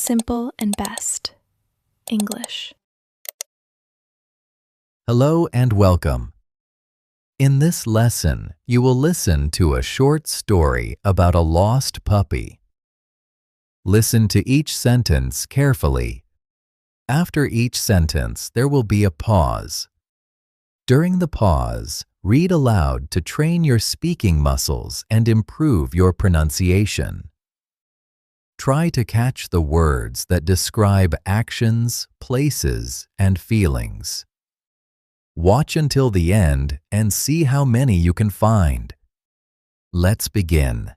simple and best. English. Hello and welcome. In this lesson, you will listen to a short story about a lost puppy. Listen to each sentence carefully. After each sentence, there will be a pause. During the pause, read aloud to train your speaking muscles and improve your pronunciation. Try to catch the words that describe actions, places, and feelings. Watch until the end and see how many you can find. Let's begin.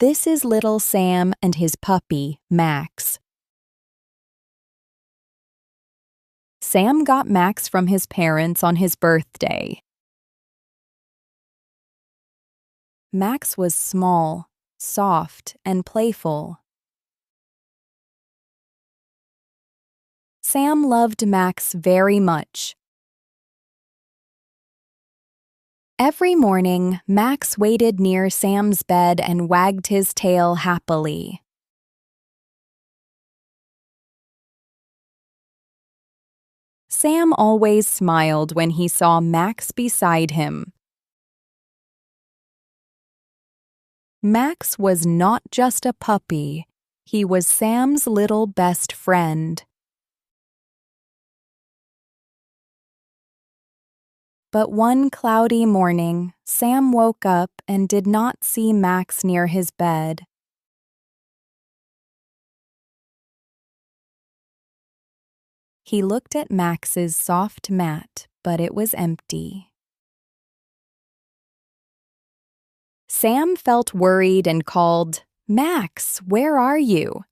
This is little Sam and his puppy, Max. Sam got Max from his parents on his birthday. Max was small, soft, and playful. Sam loved Max very much. Every morning, Max waited near Sam's bed and wagged his tail happily. Sam always smiled when he saw Max beside him. Max was not just a puppy, he was Sam's little best friend. But one cloudy morning, Sam woke up and did not see Max near his bed. He looked at Max's soft mat, but it was empty. Sam felt worried and called, "Max, where are you?"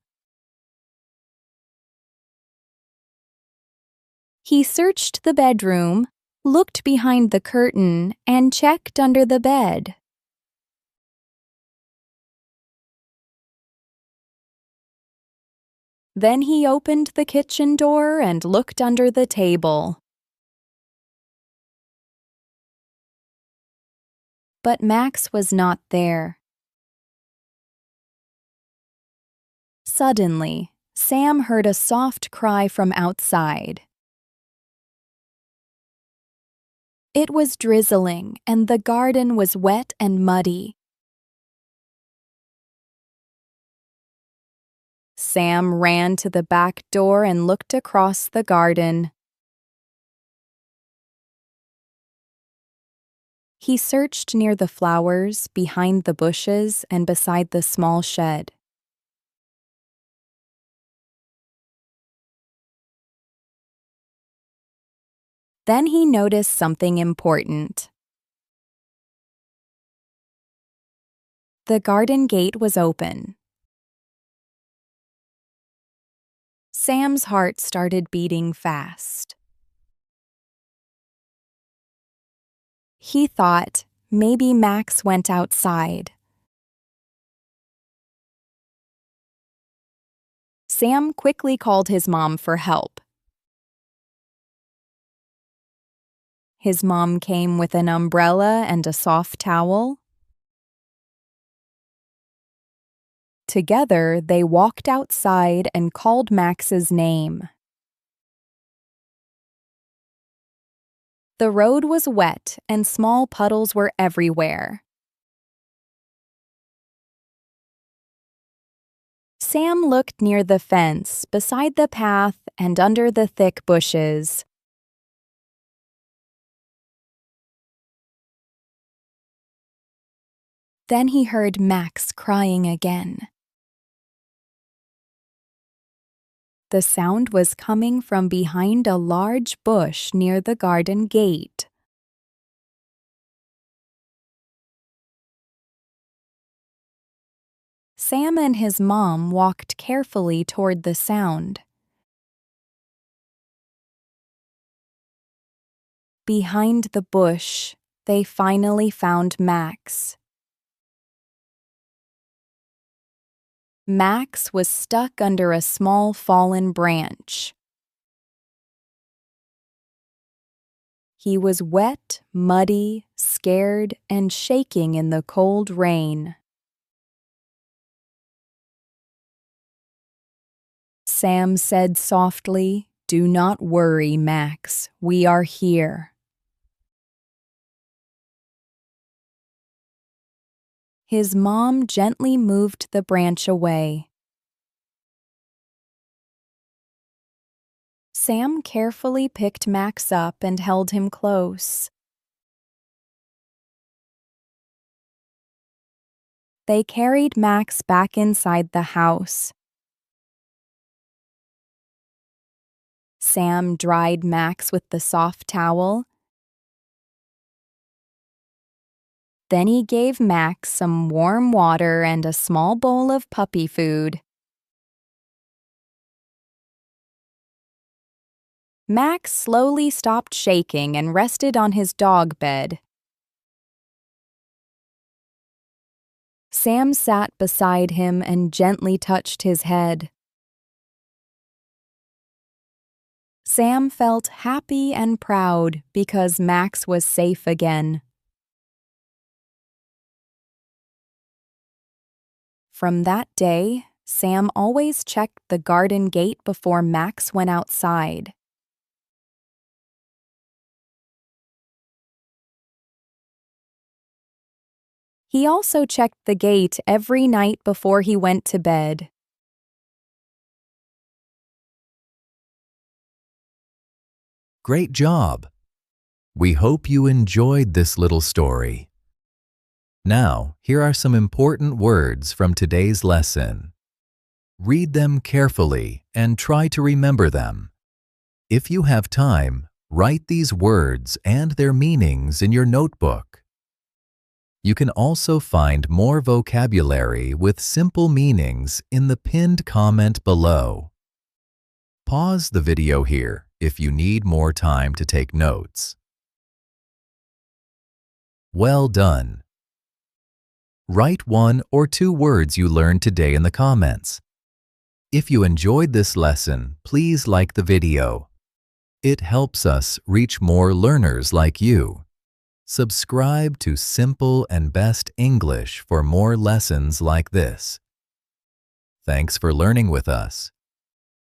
He searched the bedroom, looked behind the curtain, and checked under the bed. Then he opened the kitchen door and looked under the table. But Max was not there. Suddenly, Sam heard a soft cry from outside. It was drizzling, and the garden was wet and muddy. Sam ran to the back door and looked across the garden. He searched near the flowers, behind the bushes, and beside the small shed. Then he noticed something important. The garden gate was open. Sam's heart started beating fast. He thought maybe Max went outside. Sam quickly called his mom for help. His mom came with an umbrella and a soft towel. Together, they walked outside and called Max's name. The road was wet and small puddles were everywhere. Sam looked near the fence, beside the path, and under the thick bushes. Then he heard Max crying again. The sound was coming from behind a large bush near the garden gate. Sam and his mom walked carefully toward the sound. Behind the bush, they finally found Max. Max was stuck under a small fallen branch. He was wet, muddy, scared, and shaking in the cold rain. Sam said softly. "Do not worry, Max. We are here." His mom gently moved the branch away. Sam carefully picked Max up and held him close. They carried Max back inside the house. Sam dried Max with the soft towel. Then he gave Max some warm water and a small bowl of puppy food. Max slowly stopped shaking and rested on his dog bed. Sam sat beside him and gently touched his head. Sam felt happy and proud because Max was safe again. From that day, Sam always checked the garden gate before Max went outside. He also checked the gate every night before he went to bed. Great job! We hope you enjoyed this little story. Now, here are some important words from today's lesson. Read them carefully and try to remember them. If you have time, write these words and their meanings in your notebook. You can also find more vocabulary with simple meanings in the pinned comment below. Pause the video here if you need more time to take notes. Well done! Write 1 or 2 words you learned today in the comments. If you enjoyed this lesson, please like the video. It helps us reach more learners like you. Subscribe to Simple and Best English for more lessons like this. Thanks for learning with us.